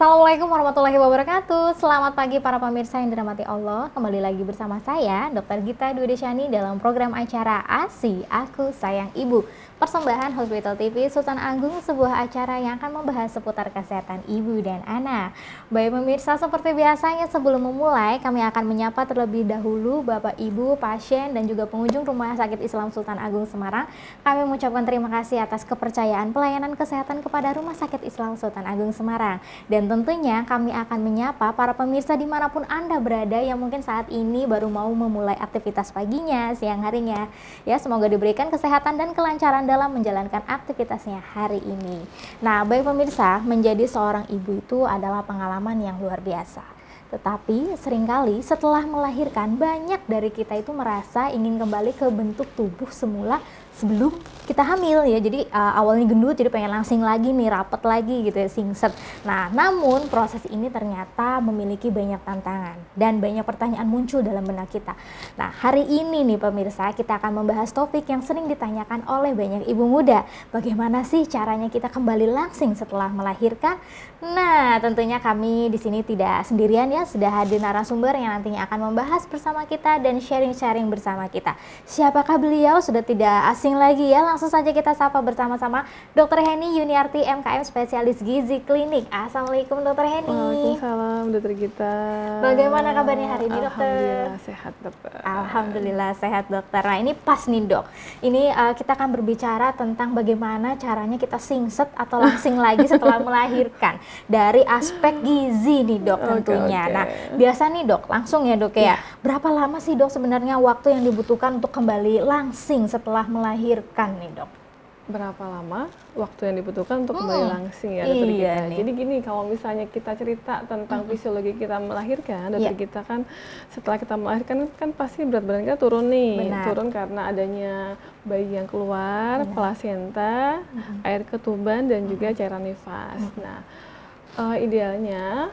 Assalamualaikum warahmatullahi wabarakatuh. Selamat pagi para pemirsa yang dirahmati Allah. Kembali lagi bersama saya, Dr. Gita Dwi Desyani dalam program acara ASI, Aku Sayang Ibu. Persembahan Hospital TV Sultan Agung, sebuah acara yang akan membahas seputar kesehatan ibu dan anak. Baik pemirsa, seperti biasanya sebelum memulai, kami akan menyapa terlebih dahulu Bapak Ibu, pasien, dan juga pengunjung Rumah Sakit Islam Sultan Agung Semarang. Kami mengucapkan terima kasih atas kepercayaan pelayanan kesehatan kepada Rumah Sakit Islam Sultan Agung Semarang. Dan tentunya kami akan menyapa para pemirsa dimanapun Anda berada yang mungkin saat ini baru mau memulai aktivitas paginya, siang harinya. Ya, semoga diberikan kesehatan dan kelancaran dalam menjalankan aktivitasnya hari ini. Nah, baik pemirsa, menjadi seorang ibu itu adalah pengalaman yang luar biasa. Tetapi seringkali setelah melahirkan, banyak dari kita itu merasa ingin kembali ke bentuk tubuh semula sebelum kita hamil ya. Jadi awalnya gendut jadi pengen langsing lagi nih, rapet lagi gitu ya, singset. Nah, namun proses ini ternyata memiliki banyak tantangan dan banyak pertanyaan muncul dalam benak kita. Nah, hari ini nih pemirsa, kita akan membahas topik yang sering ditanyakan oleh banyak ibu muda. Bagaimana sih caranya kita kembali langsing setelah melahirkan? Nah, tentunya kami di sini tidak sendirian ya, sudah hadir narasumber yang nantinya akan membahas bersama kita dan sharing-sharing bersama kita. Siapakah beliau? Sudah tidak asing lagi ya, langsung saja kita sapa bersama-sama Dr. Heni Yuniarti, MKM Spesialis Gizi Klinik. Assalamualaikum Dr. Heni. Waalaikumsalam Dr. Gita. Bagaimana kabarnya hari ini dokter? Alhamdulillah sehat dokter. Alhamdulillah sehat dokter. Nah ini pas nih dok, ini kita akan berbicara tentang bagaimana caranya kita singset atau langsing lagi setelah melahirkan. Dari aspek gizi nih dok tentunya. Okay. Nah biasa nih dok, langsung ya dok ya. Berapa lama sih dok sebenarnya waktu yang dibutuhkan untuk kembali langsing setelah melahirkan nih dok? Berapa lama waktu yang dibutuhkan untuk kembali langsing ya dokter iya Gita? nih. Jadi gini, kalau misalnya kita cerita tentang fisiologi kita melahirkan, dokter Gita kan setelah kita melahirkan kan pasti berat badan kita turun nih. Benar. Turun karena adanya bayi yang keluar, plasenta, air ketuban dan juga cairan nifas. Nah, idealnya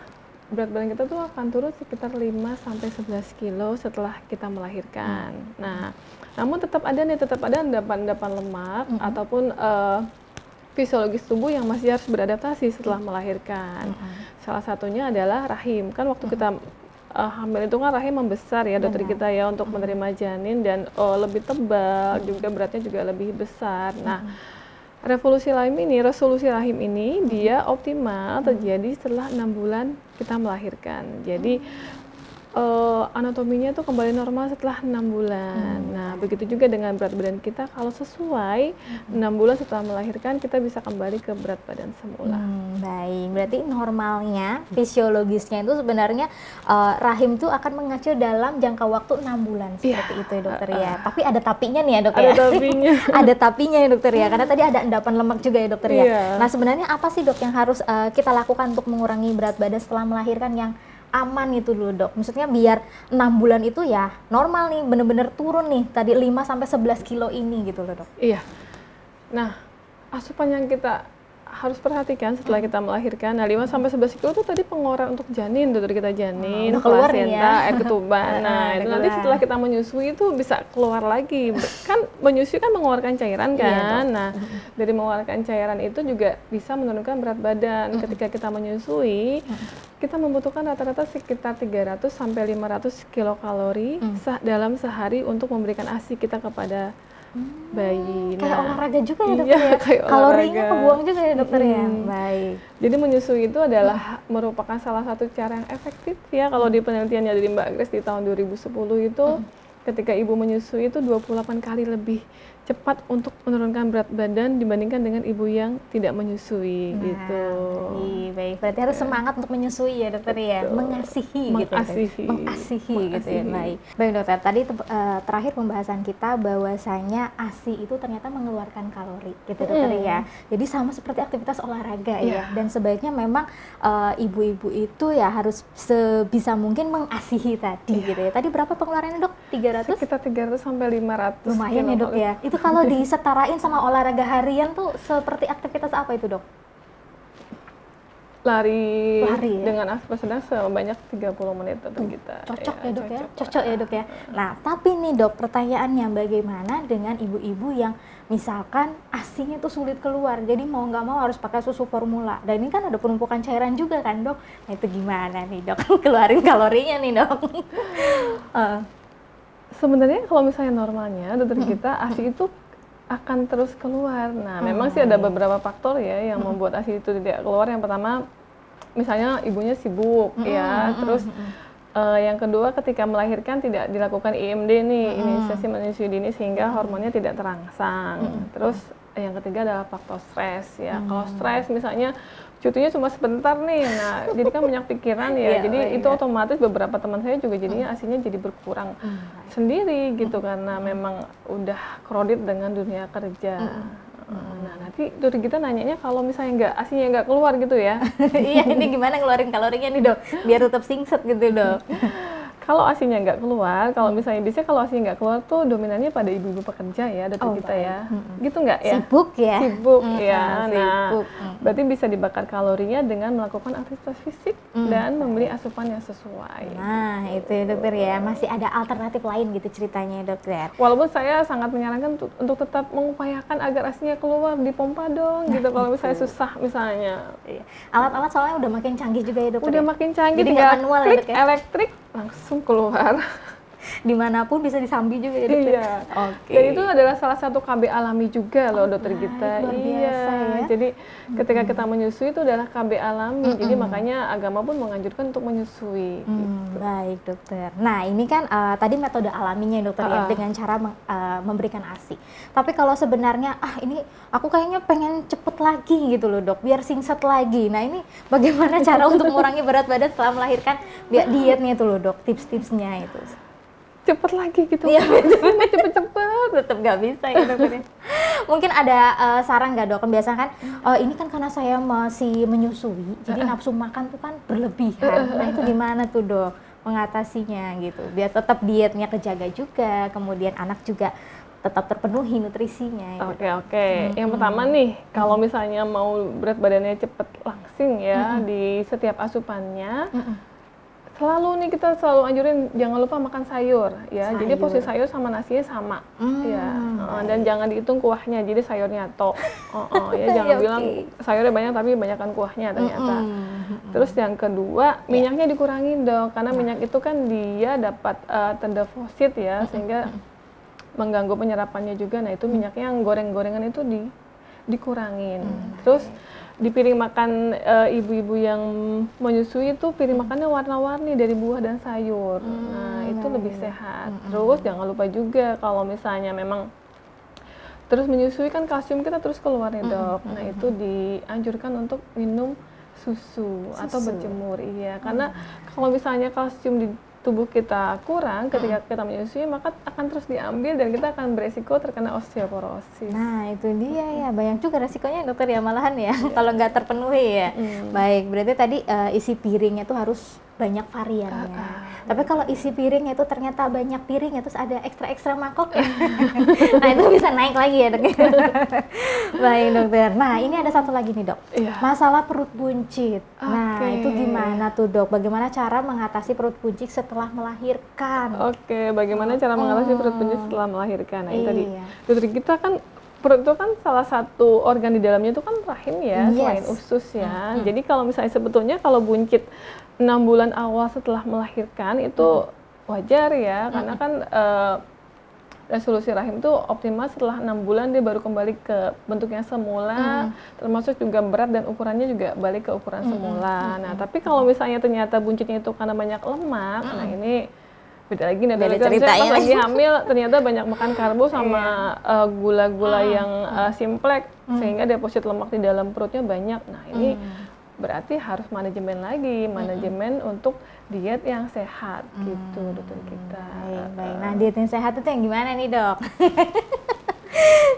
berat badan kita tuh akan turun sekitar 5-11 kilo setelah kita melahirkan. Nah, namun tetap ada endapan-endapan lemak ataupun fisiologis tubuh yang masih harus beradaptasi setelah melahirkan. Salah satunya adalah rahim. Kan waktu kita hamil itu kan rahim membesar ya dokter kita ya untuk menerima janin dan lebih tebal, juga beratnya juga lebih besar. Nah, resolusi rahim ini dia optimal terjadi setelah 6 bulan kita melahirkan. Jadi anatominya tuh kembali normal setelah 6 bulan. Nah, begitu juga dengan berat badan kita, kalau sesuai 6 bulan setelah melahirkan kita bisa kembali ke berat badan semula. Baik, berarti normalnya fisiologisnya itu sebenarnya rahim itu akan mengacu dalam jangka waktu 6 bulan seperti itu ya dokter ya. Tapi ada tapinya nih ya dok ya. Ada tapinya. Ada tapinya ya dokter ya, karena tadi ada endapan lemak juga ya dokter ya. Nah sebenarnya apa sih dok yang harus kita lakukan untuk mengurangi berat badan setelah melahirkan yang aman itu dulu dok? Maksudnya biar 6 bulan itu ya normal nih, bener-bener turun nih tadi 5-11 kilo ini gitu loh dok. Iya. Nah, asupan yang kita harus perhatikan setelah kita melahirkan, nah 5-11 kilo itu tadi pengeluaran untuk janin, dokter kita janin, plasenta, air ketuban. Nah, itu nanti setelah kita menyusui itu bisa keluar lagi. Kan menyusui kan mengeluarkan cairan kan. Nah, dari mengeluarkan cairan itu juga bisa menurunkan berat badan. Ketika kita menyusui, kita membutuhkan rata-rata sekitar 300 sampai 500 kilokalori dalam sehari untuk memberikan ASI kita kepada bayi. Kayak olahraga juga ya dokter iya, ya? kayak kalorinya olahraga. kebuang juga ya dokter ya? Baik. Jadi menyusui itu adalah merupakan salah satu cara yang efektif ya. Kalau di penelitiannya dari Mbak Grace di tahun 2010 itu ketika ibu menyusui itu 28 kali lebih cepat untuk menurunkan berat badan dibandingkan dengan ibu yang tidak menyusui gitu. Baik, berarti harus semangat untuk menyusui ya dokter ya, mengasihi gitu. Mengasihi gitu ya. Baik dokter, tadi terakhir pembahasan kita bahwasanya ASI itu ternyata mengeluarkan kalori gitu dokter ya. Jadi sama seperti aktivitas olahraga ya. Dan sebaiknya memang ibu-ibu itu ya harus sebisa mungkin mengasihi tadi gitu ya. Tadi berapa pengeluarannya dok? 300? Sekitar 300 sampai 500. Lumayan ya dok ya. Itu kalau disetarain sama olahraga harian tuh seperti aktivitas apa itu dok? lari ya? dengan aspek sedang sebanyak 30 menit dokter kita. Cocok ya dok ya? Cocok ya dok ya? Nah tapi nih dok, pertanyaannya bagaimana dengan ibu-ibu yang misalkan ASInya tuh sulit keluar, jadi mau nggak mau harus pakai susu formula, dan ini kan ada penumpukan cairan juga kan dok? Nah itu gimana nih dok? Keluarin kalorinya nih dok? Sebenarnya kalau misalnya normalnya dokter kita ASI itu akan terus keluar. Nah, memang sih ada beberapa faktor ya yang membuat ASI itu tidak keluar. Yang pertama, misalnya ibunya sibuk ya. Terus yang kedua, ketika melahirkan tidak dilakukan IMD nih, inisiasi menyusui dini, sehingga hormonnya tidak terangsang. Terus yang ketiga adalah faktor stres ya. Kalau stres misalnya cutinya cuma sebentar nih, nah jadi kan banyak pikiran ya, jadi itu otomatis beberapa teman saya juga jadinya ASInya jadi berkurang sendiri gitu, karena memang udah crowded dengan dunia kerja. Nah nanti dari kita nanyanya kalau misalnya ASInya nggak keluar gitu ya. Iya, ini gimana ngeluarin kalorinya nih dok, biar tetap singset gitu dok. Kalau ASInya nggak keluar, kalau misalnya biasanya kalau ASInya nggak keluar tuh dominannya pada ibu-ibu pekerja ya, dokter kita ya, gitu nggak ya? Sibuk ya? Sibuk ya. Nah, sibuk. berarti bisa dibakar kalorinya dengan melakukan aktivitas fisik dan membeli asupan yang sesuai. Nah itu ya dokter ya, masih ada alternatif lain gitu ceritanya ya dokter. Walaupun saya sangat menyarankan untuk tetap mengupayakan agar ASInya keluar, dipompa dong gitu kalau misalnya susah misalnya. Alat-alat soalnya udah makin canggih juga ya dokter. Udah makin canggih, jadi tinggal manual klik ya, dok, ya? elektrik langsung keluar. Dimanapun bisa disambi juga ya dokter. Iya. Dan itu adalah salah satu KB alami juga loh dokter kita. Luar biasa ya. Jadi ketika kita menyusui itu adalah KB alami. Jadi makanya agama pun menganjurkan untuk menyusui. Gitu. Baik dokter. Nah ini kan tadi metode alaminya dokter ya, dengan cara memberikan ASI. Tapi kalau sebenarnya ini aku kayaknya pengen cepet lagi gitu loh dok, biar singset lagi. Nah ini bagaimana cara untuk mengurangi berat badan setelah melahirkan? Biar dietnya itu loh dok, tips-tipsnya itu. Cepet lagi gitu. Iya, cepet-cepet. Tetap nggak bisa ya dokter. Mungkin ada saran nggak dok? Biasanya kan ini kan karena saya masih menyusui, jadi nafsu makan tuh kan berlebihan. Nah itu gimana tuh dok mengatasinya gitu? Biar tetap dietnya kejaga juga, kemudian anak juga tetap terpenuhi nutrisinya. Oke. Yang pertama nih, kalau misalnya mau berat badannya cepet langsing ya di setiap asupannya. Selalu nih kita selalu anjurin jangan lupa makan sayur ya. Jadi porsi sayur sama nasinya sama ya. Dan jangan dihitung kuahnya. Jadi sayurnya tok. Ya jangan bilang sayurnya banyak tapi banyakkan kuahnya ternyata. Terus yang kedua, minyaknya dikurangin dong, karena minyak itu kan dia dapat terdeposit ya, sehingga mengganggu penyerapannya juga. Nah itu minyaknya yang goreng-gorengan itu dikurangin. Terus di piring makan ibu-ibu yang menyusui itu piring makannya warna-warni dari buah dan sayur. Nah itu lebih sehat. Terus jangan lupa juga kalau misalnya memang terus menyusui kan kalsium kita terus keluar nih dok. Nah itu dianjurkan untuk minum susu atau berjemur. Iya, karena kalau misalnya kalsium di tubuh kita kurang ketika kita menyusui, maka akan terus diambil dan kita akan beresiko terkena osteoporosis. Nah itu dia ya, banyak juga resikonya dokter ya malahan ya, kalau nggak terpenuhi ya. Baik, berarti tadi isi piringnya tuh harus banyak variannya. Tapi kalau isi piringnya itu ternyata banyak piring, terus ada ekstra mangkok ya. Nah itu bisa naik lagi ya dok. Baik dokter. Nah ini ada satu lagi nih dok, masalah perut buncit. Nah itu gimana tuh dok? Bagaimana cara mengatasi perut buncit setelah melahirkan? Oke, bagaimana cara mengatasi perut buncit setelah melahirkan? Nah ini tadi dokter kita kan perut itu kan salah satu organ di dalamnya itu kan rahim ya, selain usus ya. Jadi kalau misalnya sebetulnya kalau buncit 6 bulan awal setelah melahirkan itu wajar ya, karena kan resolusi rahim itu optimal setelah 6 bulan dia baru kembali ke bentuknya semula, termasuk juga berat dan ukurannya juga balik ke ukuran semula. Nah tapi kalau misalnya ternyata buncitnya itu karena banyak lemak, nah ini beda lagi nih, pas lagi hamil ternyata banyak makan karbo sama gula-gula yang simplek, sehingga deposit lemak di dalam perutnya banyak. Nah ini berarti harus manajemen untuk diet yang sehat gitu dokter kita. Baik. Nah diet yang sehat itu yang gimana nih dok?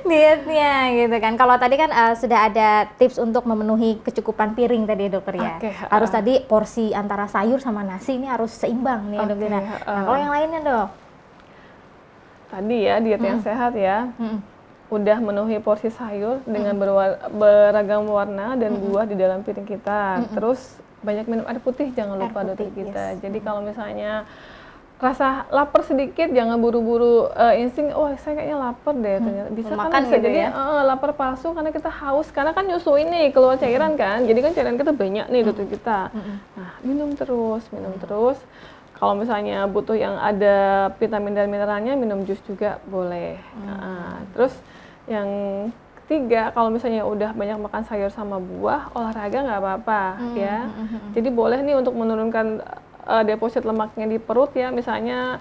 Dietnya gitu kan. Kalau tadi kan sudah ada tips untuk memenuhi kecukupan piring tadi ya dokter ya. Harus tadi porsi antara sayur sama nasi ini harus seimbang nih dokter. Nah kalau yang lainnya dok? Tadi ya diet yang sehat ya. udah memenuhi porsi sayur dengan beragam warna dan buah di dalam piring kita. Terus banyak minum air putih, jangan lupa dokter kita. Jadi kalau misalnya rasa lapar sedikit, jangan buru-buru insting, oh saya kayaknya lapar deh, ternyata bisa kan bisa gitu jadi ya? lapar palsu karena kita haus, karena kan nyusu ini keluar cairan kan, jadi kan cairan kita banyak nih dokter kita. Nah, minum terus. Kalau misalnya butuh yang ada vitamin dan mineralnya, minum jus juga boleh. Terus yang ketiga, kalau misalnya udah banyak makan sayur sama buah, olahraga nggak apa-apa ya. Jadi boleh nih untuk menurunkan deposit lemaknya di perut ya, misalnya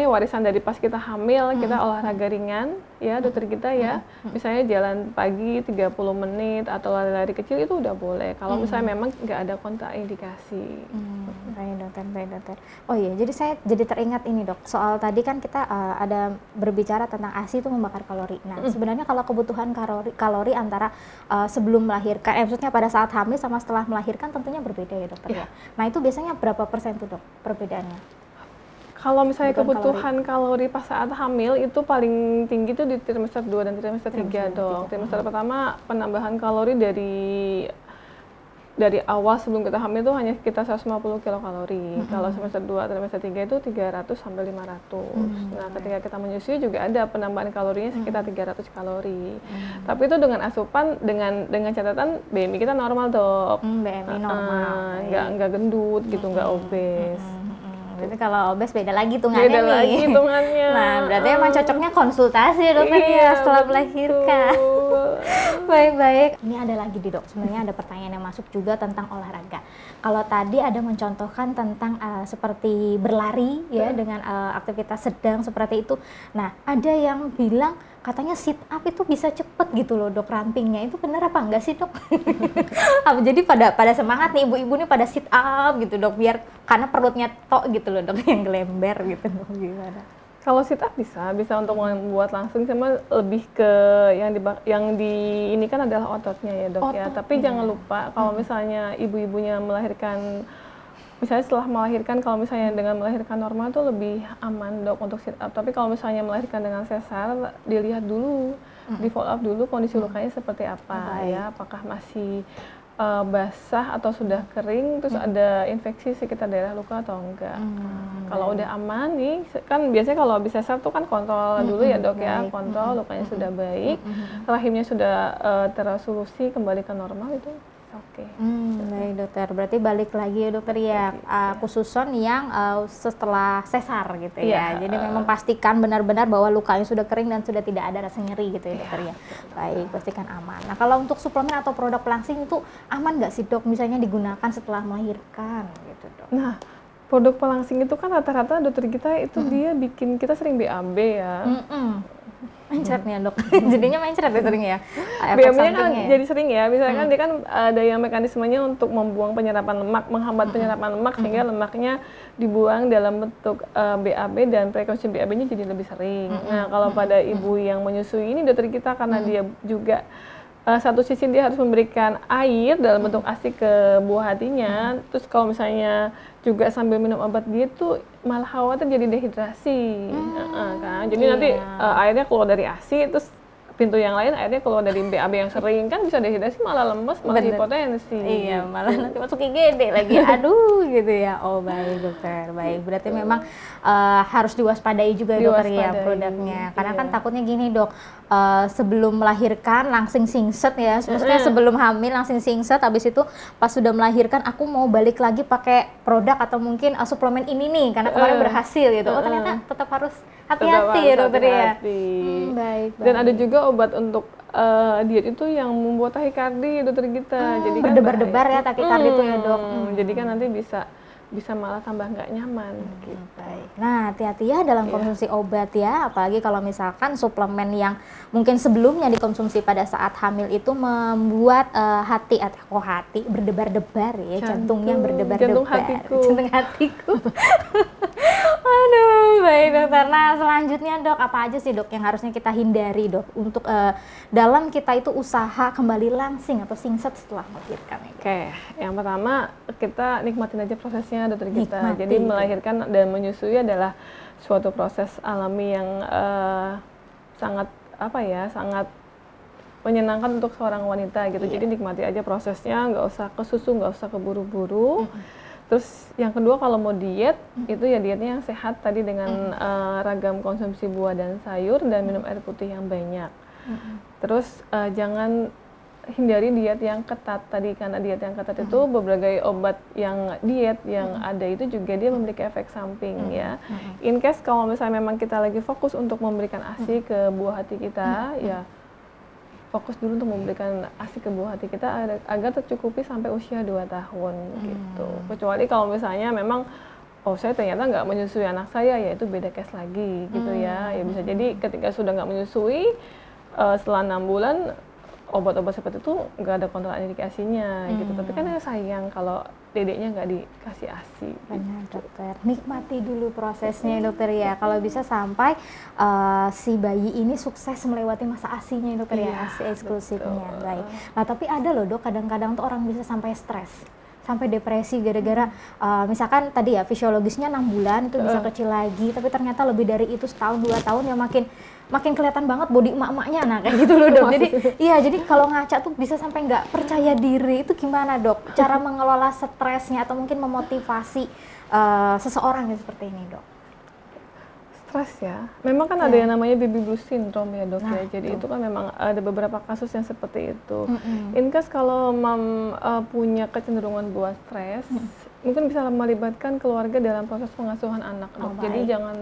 warisan dari pas kita hamil, kita olahraga ringan ya dokter kita ya, misalnya jalan pagi 30 menit atau lari-lari kecil itu udah boleh kalau misalnya memang nggak ada kontraindikasi. Baik dokter. Oh iya, jadi saya jadi teringat ini dok, soal tadi kan kita ada berbicara tentang ASI itu membakar kalori. Nah sebenarnya kalau kebutuhan kalori antara sebelum melahirkan, maksudnya pada saat hamil sama setelah melahirkan tentunya berbeda ya dokter ya. Nah itu biasanya berapa persen tuh dok perbedaannya? Kalau misalnya kebutuhan kalori pas saat hamil itu paling tinggi itu di trimester 2 dan trimester 3 dok. Trimester pertama penambahan kalori dari awal sebelum kita hamil itu hanya sekitar 150 kilokalori. Kalau semester 2 trimester 3 itu 300 sampai 500. Nah, ketika kita menyusui juga ada penambahan kalorinya sekitar 300 kalori. Tapi itu dengan asupan dengan catatan BMI kita normal dok. BMI normal. Nggak gendut gitu, nggak obes. Berarti kalau obes beda lagi hitungannya beda nih. Lagi hitungannya. Nah, berarti emang cocoknya konsultasi ya dokter ya setelah melahirkan. Baik. Ini ada lagi dok, sebenarnya ada pertanyaan yang masuk juga tentang olahraga. Kalau tadi ada mencontohkan tentang seperti berlari ya dengan aktivitas sedang seperti itu. Nah, ada yang bilang katanya sit up itu bisa cepet gitu loh dok rampingnya, itu benar apa enggak sih dok? Jadi pada semangat nih ibu-ibu nih pada sit up gitu dok, biar karena perutnya tok gitu loh dok yang gelember gitu dok, gimana? Kalau sit up bisa untuk membuat langsung, cuma lebih ke yang di ini kan adalah ototnya ya dok ya. Tapi jangan lupa kalau misalnya ibu-ibunya melahirkan, misalnya setelah melahirkan, kalau misalnya dengan melahirkan normal itu lebih aman dok untuk sit up. Tapi kalau misalnya melahirkan dengan sesar, dilihat dulu, di follow up dulu kondisi lukanya seperti apa ya, apakah masih basah atau sudah kering, terus ada infeksi sekitar daerah luka atau enggak. Kalau udah aman nih, kan biasanya kalau habis sesar tuh kan kontrol dulu ya dok ya, kontrol lukanya sudah baik, rahimnya sudah tersolusi kembali ke normal, itu oke. Baik dokter, berarti balik lagi ya dokter ya, khususon yang setelah sesar gitu ya. Jadi memang pastikan benar-benar bahwa lukanya sudah kering dan sudah tidak ada rasa nyeri gitu ya dokter ya. Baik, pastikan aman. Nah kalau untuk suplemen atau produk pelangsing itu aman nggak sih dok, misalnya digunakan setelah melahirkan gitu dok? Nah, produk pelangsing itu kan rata-rata dokter kita itu dia bikin kita sering BAB ya. Mencret nih dok, jadinya mencret ya sering ya. BAB-nya kan jadi sering ya, misalnya kan dia kan ada yang mekanismenya untuk membuang penyerapan lemak, menghambat penyerapan lemak sehingga lemaknya dibuang dalam bentuk BAB dan frekuensi BAB-nya jadi lebih sering. Nah kalau pada ibu yang menyusui ini dokter kita karena dia juga satu sisi dia harus memberikan air dalam bentuk ASI ke buah hatinya, terus kalau misalnya juga sambil minum obat dia tuh malah khawatir jadi dehidrasi, kan? Jadi nanti airnya keluar dari ASI, terus pintu yang lain airnya keluar dari BAB yang sering, kan bisa dehidrasi, malah lemes, malah hipotensi. Iya, malah nanti masuk IGD lagi, aduh gitu ya. Oh baik dokter, baik. Berarti memang harus diwaspadai juga dokter ya produknya. Karena kan takutnya gini dok, sebelum melahirkan langsung singset ya, maksudnya sebelum hamil langsung singset, habis itu pas sudah melahirkan aku mau balik lagi pakai produk atau mungkin suplemen ini nih karena kemarin berhasil gitu. Oh ternyata tetap harus hati-hati ya dokter ya. Baik. Dan ada juga obat untuk diet itu yang membuat tahikardi dokter kita. Jadi kan berdebar-debar ya tahikardi itu ya dok. Jadi kan nanti bisa malah tambah nggak nyaman gitu. Baik. Nah, hati-hati ya dalam konsumsi obat ya, apalagi kalau misalkan suplemen yang mungkin sebelumnya dikonsumsi pada saat hamil itu membuat hati berdebar-debar ya, jantungnya berdebar-debar. Jantung hatiku. Aduh, baik dokter. Nah, selanjutnya dok, apa aja sih dok yang harusnya kita hindari dok untuk dalam kita itu usaha kembali langsing atau singset setelah melahirkan? Oke, yang pertama kita nikmatin aja prosesnya dokter kita. Jadi melahirkan dan menyusui adalah suatu proses alami yang sangat apa ya, sangat menyenangkan untuk seorang wanita gitu. Jadi nikmati aja prosesnya, nggak usah ke susu, nggak usah keburu-buru. Terus yang kedua kalau mau diet itu ya dietnya yang sehat tadi dengan ragam konsumsi buah dan sayur dan minum air putih yang banyak. Terus jangan hindari diet yang ketat tadi, karena diet yang ketat itu berbagai obat yang diet yang ada itu juga dia memiliki efek samping ya. In case kalau misalnya memang kita lagi fokus untuk memberikan ASI ke buah hati kita ya fokus dulu untuk memberikan ASI ke buah hati kita agar tercukupi sampai usia 2 tahun gitu. Kecuali kalau misalnya memang saya ternyata nggak menyusui anak saya, ya itu beda case lagi gitu ya. Ya bisa jadi ketika sudah nggak menyusui setelah 6 bulan obat-obat seperti itu nggak ada kontraindikasinya gitu. Tapi kan ya sayang kalau dedeknya nggak dikasih ASI. Benar dokter, nikmati dulu prosesnya dokter ya. Kalau bisa sampai si bayi ini sukses melewati masa ASI-nya dokter ya, ASI eksklusifnya. Baik. Nah tapi ada loh dok, kadang-kadang tuh orang bisa sampai stres, sampai depresi gara-gara misalkan tadi ya fisiologisnya 6 bulan itu bisa kecil lagi, tapi ternyata lebih dari itu setahun 2 tahun ya makin kelihatan banget body emak-emaknya, nah kayak gitu loh dok. Jadi iya, jadi kalau ngaca tuh bisa sampai nggak percaya diri, itu gimana dok? Cara mengelola stresnya atau mungkin memotivasi seseorang yang seperti ini dok? Stres ya, memang kan ada yang namanya baby blues syndrome ya dok ya. Jadi itu kan memang ada beberapa kasus yang seperti itu. In case kalau mam punya kecenderungan buat stres, mungkin bisa melibatkan keluarga dalam proses pengasuhan anak dok. Jadi jangan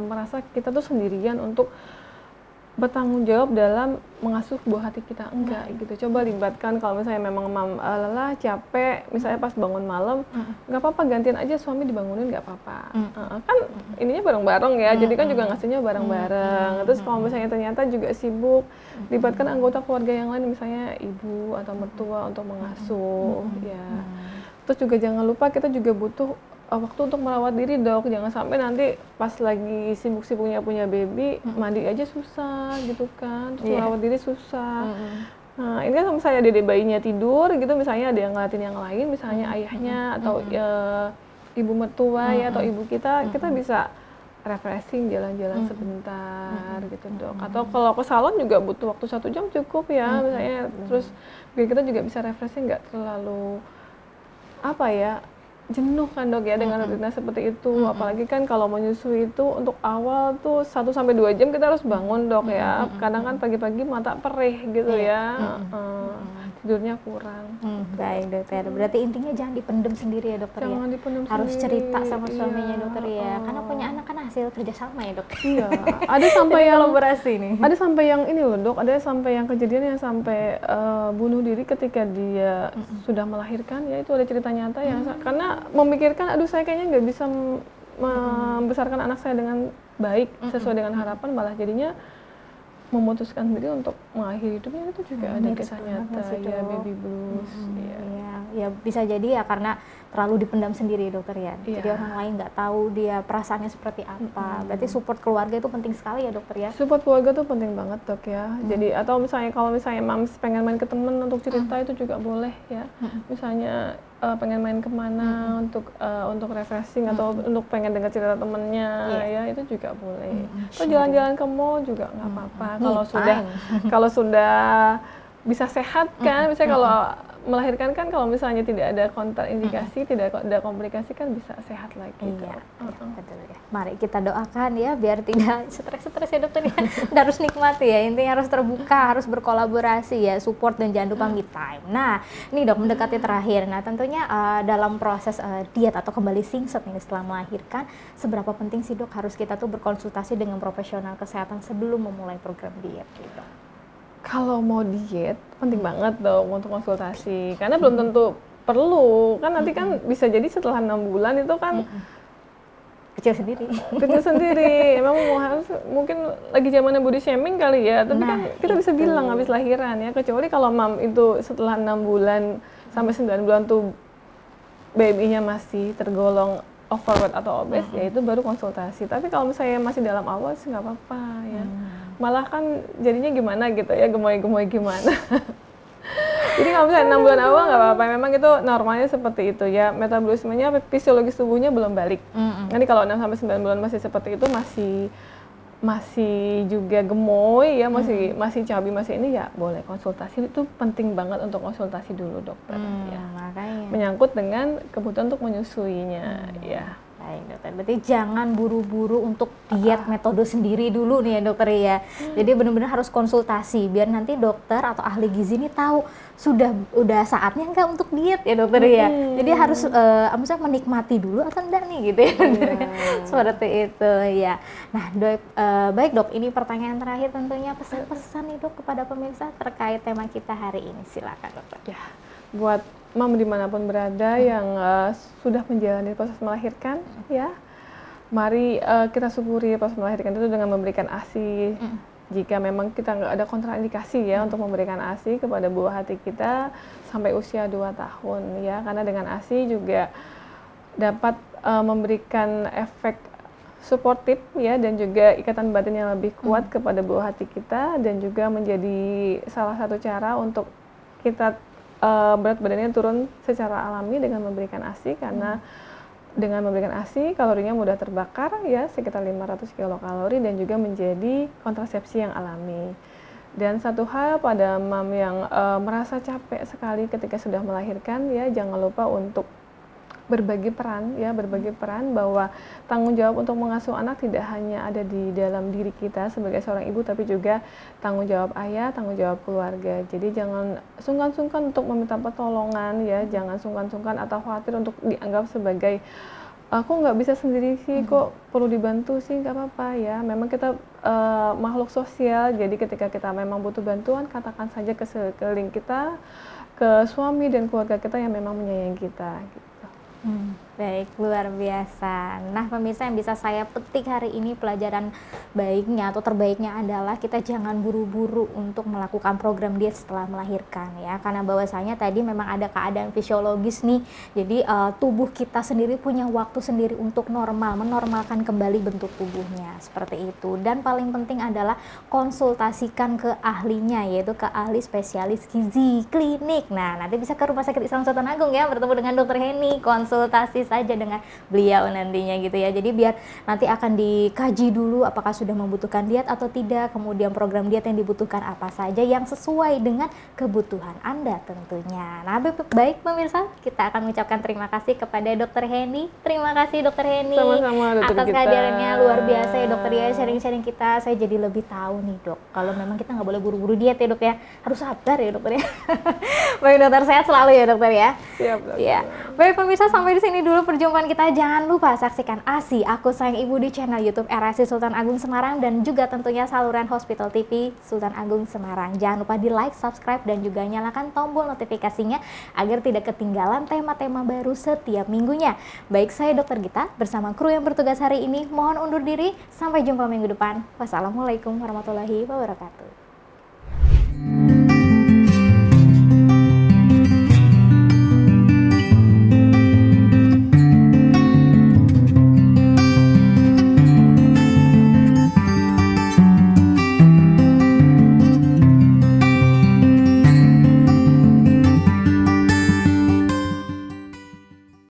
merasa kita tuh sendirian untuk bertanggung jawab dalam mengasuh buah hati kita, enggak gitu. Coba libatkan kalau misalnya memang mam lelah, capek, misalnya pas bangun malam, nggak apa-apa gantian aja suami dibangunin, nggak apa-apa. Kan ininya bareng-bareng ya, jadi kan juga ngasihnya bareng-bareng. Terus kalau misalnya ternyata juga sibuk, libatkan anggota keluarga yang lain, misalnya ibu atau mertua untuk mengasuh ya. Terus juga jangan lupa kita juga butuh waktu untuk merawat diri dok, jangan sampai nanti pas lagi sibuk-sibuknya punya baby, mandi aja susah gitu kan, terus merawat diri susah. Nah ini kan misalnya dedek bayinya tidur gitu, misalnya ada yang ngeliatin yang lain, misalnya ayahnya atau ibu mertua ya atau ibu kita bisa refreshing, jalan-jalan sebentar gitu dok. Atau kalau ke salon juga butuh waktu 1 jam cukup ya, misalnya terus biar kita juga bisa refreshing, nggak terlalu apa ya, jenuh kan dok ya dengan rutinitas seperti itu. Apalagi kan kalau menyusui itu untuk awal tuh 1 sampai 2 jam kita harus bangun dok ya. Kadang kan pagi-pagi mata perih gitu ya. Tidurnya kurang. Baik dokter, berarti intinya jangan dipendem sendiri ya dokter. Jangan ya. dipendem Harus sendiri. cerita sama suaminya dokter ya. Karena punya anak kan hasil kerjasama ya dok. Iya. Ada sampai yang kolaborasi nih. Ada sampai yang ini loh dok, ada sampai yang kejadian yang sampai bunuh diri ketika dia sudah melahirkan ya, itu ada cerita nyata yang karena memikirkan aduh saya kayaknya nggak bisa membesarkan anak saya dengan baik sesuai dengan harapan, malah jadinya memutuskan diri untuk mengakhiri hidupnya. Itu juga ada kisah nyata ya, baby blues. Ya bisa jadi ya karena terlalu dipendam sendiri dokter ya. Jadi orang lain nggak tahu dia perasaannya seperti apa. Berarti support keluarga itu penting sekali ya dokter ya. Support keluarga tuh penting banget dok ya. Jadi atau misalnya kalau misalnya mams pengen main ke temen untuk cerita itu juga boleh ya. Misalnya pengen main kemana untuk refreshing atau untuk pengen dengar cerita temennya ya, itu juga boleh. Atau jalan-jalan ke mall juga nggak apa-apa. Kalau sudah bisa sehat kan, misalnya kalau melahirkan kan kalau misalnya tidak ada kontraindikasi, tidak ada komplikasi kan bisa sehat lagi. Iya, betul ya. Mari kita doakan ya biar tidak stres-stres ya dokter ya. Dan harus nikmati ya, intinya harus terbuka, harus berkolaborasi ya, support dan jangan lupa me time. Nah, ini dok mendekati terakhir. Nah, tentunya dalam proses diet atau kembali singset ini setelah melahirkan, seberapa penting sih dok harus kita tuh berkonsultasi dengan profesional kesehatan sebelum memulai program diet gitu. Kalau mau diet, penting banget dong untuk konsultasi. Karena belum tentu perlu. Kan nanti kan bisa jadi setelah 6 bulan itu kan kecil sendiri. Kecil sendiri. Emang mungkin lagi zamannya body shaming kali ya. Tapi kan kita bisa bilang habis lahiran ya. Kecuali kalau mam itu setelah 6 bulan sampai 9 bulan tuh baby-nya masih tergolong overweight atau obes, ya itu baru konsultasi. Tapi kalau misalnya masih dalam awal sih nggak apa-apa ya. Malah kan jadinya gimana gitu ya, gemoy-gemoy gimana. Jadi kalau misalnya 6 bulan awal nggak apa-apa, memang itu normalnya seperti itu ya. Metabolismenya, fisiologis tubuhnya belum balik. Nanti kalau 6 sampai 9 bulan masih seperti itu, masih masih juga gemoy ya, masih cabi, masih ini ya boleh konsultasi. Itu penting banget untuk konsultasi dulu dokter ya. Makanya. Menyangkut dengan kebutuhan untuk menyusuinya ya. Baik dokter, berarti jangan buru-buru untuk diet metode sendiri dulu nih ya dokter ya. Jadi benar-benar harus konsultasi biar nanti dokter atau ahli gizi ini tahu udah saatnya enggak untuk diet ya dokter ya. Jadi harus misalnya menikmati dulu atau enggak nih gitu ya dokter ya. Seperti itu ya. Nah dok, baik dok, ini pertanyaan terakhir tentunya pesan-pesan nih dok kepada pemirsa terkait tema kita hari ini, silakan dokter. Ya, buat mama dimanapun berada yang sudah menjalani proses melahirkan ya, mari kita syukuri proses melahirkan itu dengan memberikan ASI. Jika memang kita nggak ada kontraindikasi ya untuk memberikan ASI kepada buah hati kita sampai usia 2 tahun ya, karena dengan ASI juga dapat memberikan efek suportif ya, dan juga ikatan batin yang lebih kuat kepada buah hati kita, dan juga menjadi salah satu cara untuk kita berat badannya turun secara alami dengan memberikan ASI, karena dengan memberikan ASI kalorinya mudah terbakar ya, sekitar 500 kilokalori, dan juga menjadi kontrasepsi yang alami. Dan satu hal pada mam yang merasa capek sekali ketika sudah melahirkan ya, jangan lupa untuk berbagi peran bahwa tanggung jawab untuk mengasuh anak tidak hanya ada di dalam diri kita sebagai seorang ibu, tapi juga tanggung jawab ayah, tanggung jawab keluarga. Jadi jangan sungkan-sungkan untuk meminta pertolongan ya, jangan sungkan-sungkan atau khawatir untuk dianggap sebagai aku nggak bisa sendiri sih, kok perlu dibantu sih, nggak apa-apa ya. Memang kita makhluk sosial, jadi ketika kita memang butuh bantuan, katakan saja ke sekeliling kita, ke suami dan keluarga kita yang memang menyayangi kita gitu. Baik, luar biasa. Nah pemirsa yang bisa saya petik hari ini, pelajaran baiknya atau terbaiknya adalah kita jangan buru-buru untuk melakukan program diet setelah melahirkan ya, karena bahwasanya tadi memang ada keadaan fisiologis nih, jadi tubuh kita sendiri punya waktu sendiri untuk menormalkan kembali bentuk tubuhnya seperti itu. Dan paling penting adalah konsultasikan ke ahlinya, yaitu ke ahli spesialis gizi klinik. Nah nanti bisa ke Rumah Sakit Islam Sultan Agung ya, bertemu dengan Dokter Heni, konsultasi saja dengan beliau nantinya gitu ya. Jadi biar nanti akan dikaji dulu apakah sudah membutuhkan diet atau tidak, kemudian program diet yang dibutuhkan apa saja yang sesuai dengan kebutuhan Anda tentunya. Nah baik pemirsa, kita akan mengucapkan terima kasih kepada Dokter Heni. Terima kasih Dokter Heni. Sama-sama dokter atas kita. kehadirannya, luar biasa ya dokter ya, sharing-sharing kita. Saya jadi lebih tahu nih dok, kalau memang kita nggak boleh buru-buru diet ya dok ya, harus sabar ya dokter ya. Baik dokter, sehat selalu ya dokter ya. Siap dokter. Ya. Baik pemirsa, sampai di sini dulu perjumpaan kita. Jangan lupa saksikan ASI Aku Sayang Ibu di channel YouTube RSI Sultan Agung Semarang, dan juga tentunya saluran Hospital TV Sultan Agung Semarang. Jangan lupa di like, subscribe, dan juga nyalakan tombol notifikasinya agar tidak ketinggalan tema-tema baru setiap minggunya. Baik, saya Dokter Gita bersama kru yang bertugas hari ini mohon undur diri. Sampai jumpa minggu depan. Wassalamualaikum warahmatullahi wabarakatuh.